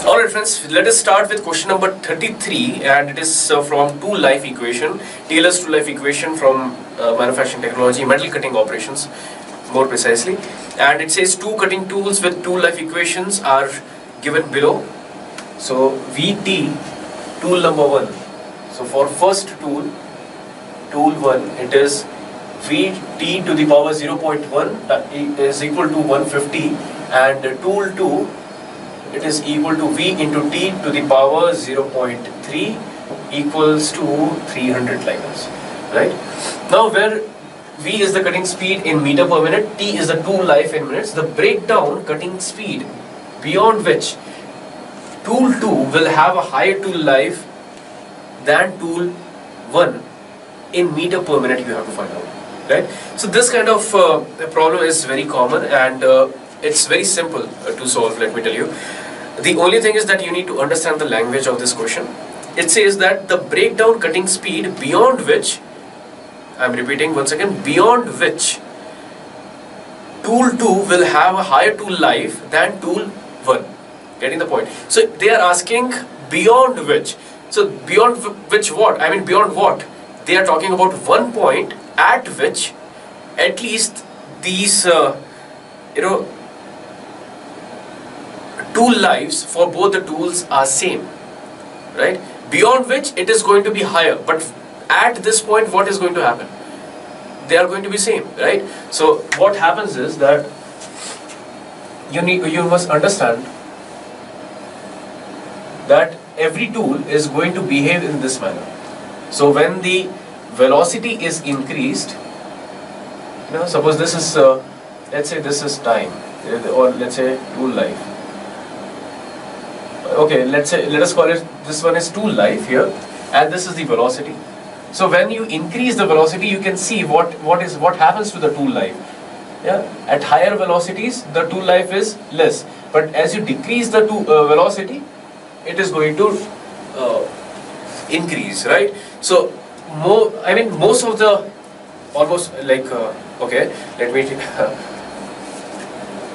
Alright friends, let us start with question number 33, and it is from two-life equation, Taylor's two-life equation from manufacturing technology, metal cutting operations more precisely. And it says two cutting tools with two-life equations are given below. So VT, tool number 1. So for first tool, tool 1, it is Vt to the power 0.1 that is equal to 150, and tool 2, it is equal to V into T to the power 0.3 equals to 300 like this, right? Now where V is the cutting speed in meter per minute, T is the tool life in minutes, the breakdown cutting speed beyond which tool 2 will have a higher tool life than tool 1 in meter per minute you have to find out, right? So this kind of problem is very common, and it's very simple to solve, let me tell you. The only thing is that you need to understand the language of this question. It says that the breakdown cutting speed beyond which, I'm repeating once again, beyond which tool 2 will have a higher tool life than tool 1. Getting the point? So they are asking beyond which. So beyond which what? I mean beyond what? They are talking about one point at which at least these tool lives for both the tools are same, right? Beyond which it is going to be higher, but at this point what is going to happen? They are going to be same, right? So what happens is that you must understand that every tool is going to behave in this manner. So when the velocity is increased, suppose this is let's say this is time, or let's say tool life. Okay, let us call it, this one is tool life here, and this is the velocity. So when you increase the velocity, you can see what happens to the tool life. Yeah, at higher velocities the tool life is less, but as you decrease the velocity, it is going to increase, right? So most of the, almost like okay, let me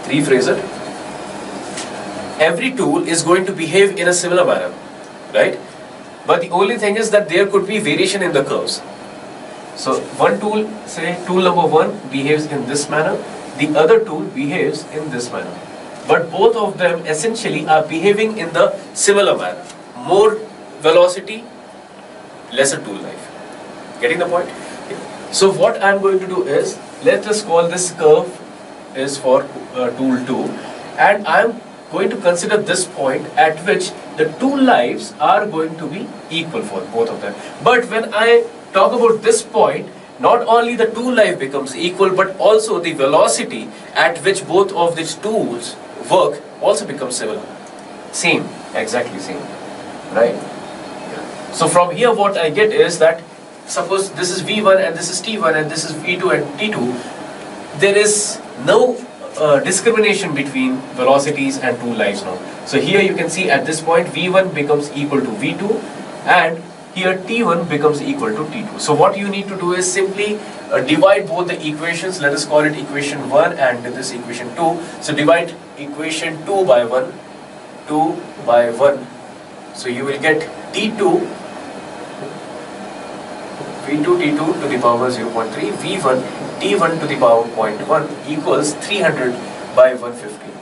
rephrase it. Every tool is going to behave in a similar manner, right? But the only thing is that there could be variation in the curves. So one tool, say tool number 1 behaves in this manner, the other tool behaves in this manner. But both of them essentially are behaving in the similar manner. More velocity, lesser tool life. Getting the point? So what I am going to do is, let us call this curve is for tool 2, and I am going to consider this point at which the tool lives are going to be equal for both of them. But when I talk about this point, not only the tool life becomes equal, but also the velocity at which both of these tools work also becomes similar. Same, exactly same, right? So from here what I get is that, suppose this is V1 and this is T1 and this is V2 and T2, there is no discrimination between velocities and tool lives now. So here you can see at this point V1 becomes equal to V2, and here T1 becomes equal to T2. So what you need to do is simply divide both the equations. Let us call it equation 1 and this equation 2. So divide equation 2 by 1, 2 by 1. So you will get T2, V2 T2 to the power 0.3, V1 T1 to the power 0.1 equals 300 by 150.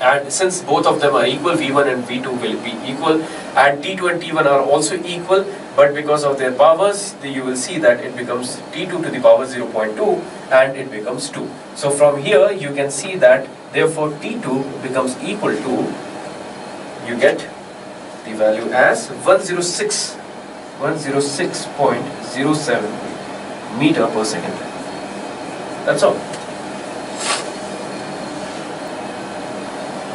And since both of them are equal, V1 and V2 will be equal, and T2 and T1 are also equal, but because of their powers, you will see that it becomes T2 to the power 0.2 and it becomes 2. So from here you can see that therefore T2 becomes equal to, you get the value as 106.07 meter per second. That's all.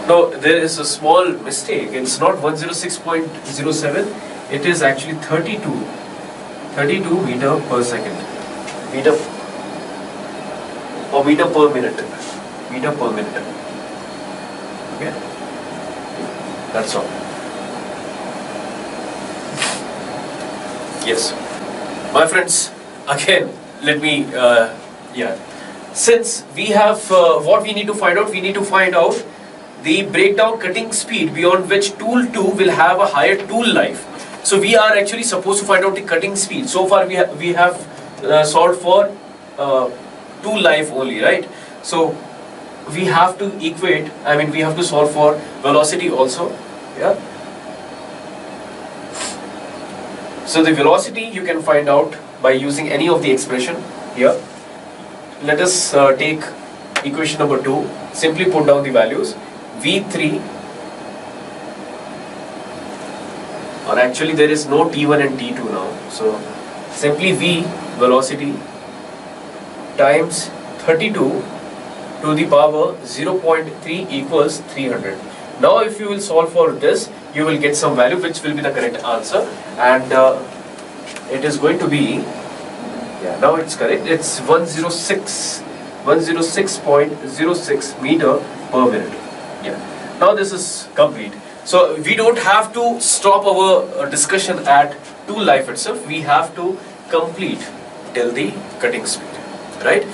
Now there is a small mistake. It's not 106.07. It is actually 32 meter per second. Meter or meter per minute. Meter per minute. Okay. That's all. Yes. My friends, again, let me, since we have, what we need to find out the breakdown cutting speed beyond which tool 2 will have a higher tool life. So we are actually supposed to find out the cutting speed. So far we have solved for tool life only, right? So we have to equate, I mean we have to solve for velocity also. Yeah. So the velocity you can find out by using any of the expression here. Let us take equation number 2. Simply put down the values. V3, or actually there is no T1 and T2 now. So simply V, velocity, times 32 to the power 0.3 equals 300. Now if you will solve for this, you will get some value which will be the correct answer, and it is going to be, yeah, now it's correct, it's 106.06 meter per minute. Yeah. Now this is complete. So we don't have to stop our discussion at tool life itself. We have to complete till the cutting speed, right?